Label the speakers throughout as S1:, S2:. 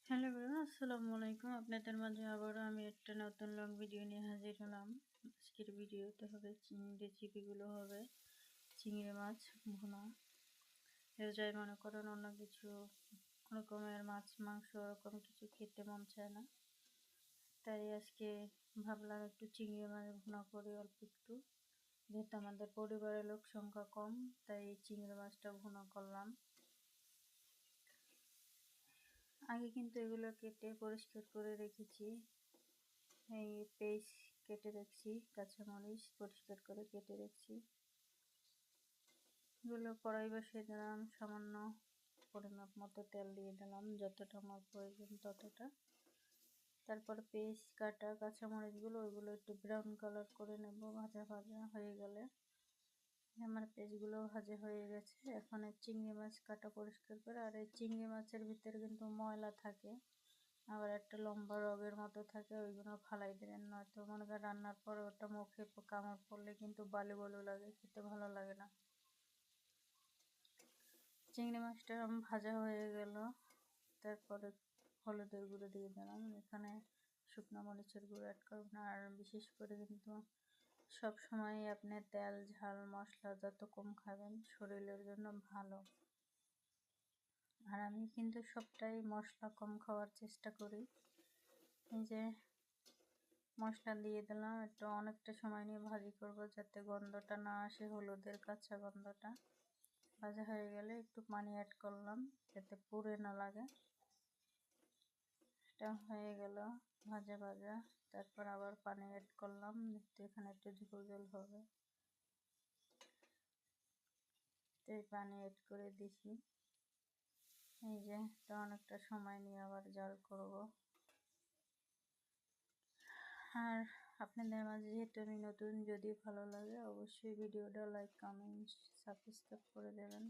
S1: Hello everyone, আসসালামু আলাইকুম। আপনাদের মাঝে আবারও আমি একটা নতুন লং ভিডিও নিয়ে হাজির হলাম। আজকের ভিডিওতে হবে রেসিপিগুলো হবে চিংড়ি মাছ ভুনা। রোজায় মনে করেন অন্য কিছু রকমের মাছ মাংস ওরকম কিছু খেতে মন চায় না, তাই আজকে ভাবলাম একটু চিংড়ি মাছ ভুনা করি অল্প একটু। যেহেতু আমাদের পরিবারের লোক সংখ্যা কম, তাই চিংড়ি মাছটা ভুনা করলাম। আগে কিন্তু এগুলো কেটে পরিষ্কার করে রেখেছি। এই পেঁয়াজ কেটে রাখছি, কাঁচামরিচ পরিষ্কার করে কেটে রাখছি। এগুলো কড়াই বসিয়ে দিলাম, সামান্য পরিমাপ মতো তেল দিয়ে দিলাম, যতটা আমার প্রয়োজন ততটা। তারপর পেঁয়াজ কাটা কাঁচামরিচগুলো ওইগুলো একটু ব্রাউন কালার করে নেব। ভাজা ভাজা হয়ে গেলে আমার পেঁয়াজগুলো ভাজা হয়ে গেছে। এখন চিংড়ি মাছ কাটা পরিষ্কার করে, আর এই চিংড়ি মাছের ভিতরে কিন্তু ময়লা থাকে, আবার একটা লম্বা রগের মতো থাকে, ওইগুলো ফালাই দেবেন। নয়তো মনে করেন রান্নার পরে ওটা মুখে কামড় পড়লে কিন্তু বালু বালু লাগে, খেতে ভালো লাগে না। চিংড়ি মাছটা ভাজা হয়ে গেল, তারপরে হলুদের গুঁড়ো দিয়ে দিলাম। এখানে শুকনো মরিচের গুঁড়ো অ্যাড করব না। আর বিশেষ করে কিন্তু সব সময় আপনি তেল ঝাল মশলা যত কম খাবেন শরীরের জন্য ভালো। আর আমি কিন্তু সবটাই মশলা কম খাওয়ার চেষ্টা করি। এই যে মশলা দিয়ে দিলাম, একটু অনেকটা সময় নিয়ে ভাজি করব যাতে গন্ধটা না আসে, হলুদের কাঁচা গন্ধটা। ভাজা হয়ে গেলে একটু পানি অ্যাড করলাম যাতে পুড়ে না লাগে। এটা হয়ে গেল ভাজা ভাজা, তারপর আবার পানি অ্যাড করলাম, তো এখানে একটু ঝোল ঝোল হবে, তো এই পানি অ্যাড করে দিছি। এই যে তো অনেকটা সময় নিয়ে আবার জাল করব। আর আপনাদের মাঝে যেহেতু আমি নতুন, যদি ভালো লাগে অবশ্যই ভিডিওটা লাইক কমেন্ট সাবস্ক্রাইব করে দেবেন।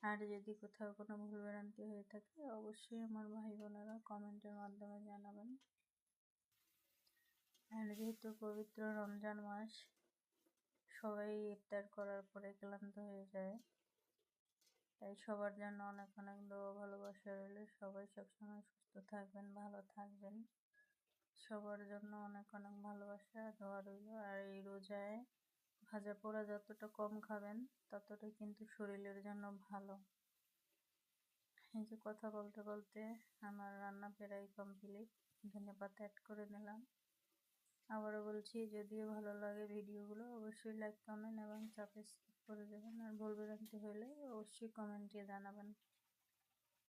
S1: আর যদি কোথাও কোনো ভুল ভ্রান্তি হয়ে থাকে অবশ্যই আমার ভাই বোনেরা কমেন্টের মাধ্যমে জানাবেন। আর যেহেতু পবিত্র রমজান মাস, সবাই ইফতার করার পরে ক্লান্ত হয়ে যায়, তাই সবার জন্য অনেক অনেক দোয়া ভালোবাসা রইল। সবাই সবসময় সুস্থ থাকবেন, ভালো থাকবেন, সবার জন্য অনেক অনেক ভালোবাসা দোয়া রইল। আর এই রোজায় ভাজা পোড়া যতটা কম খাবেন ততটাই কিন্তু শরীরের জন্য ভালো। এই যে কথা বলতে বলতে আমার রান্না প্রায় কমপ্লিট, ধনেপাতা অ্যাড করে নিলাম। আবারও বলছি, যদিও ভালো লাগে ভিডিওগুলো অবশ্যই লাইক কমেন্ট এবং সাবস্ক্রাইব করে দেবেন। আর ভুল ভ্রান্তি হলে অবশ্যই কমেন্টে জানাবেন।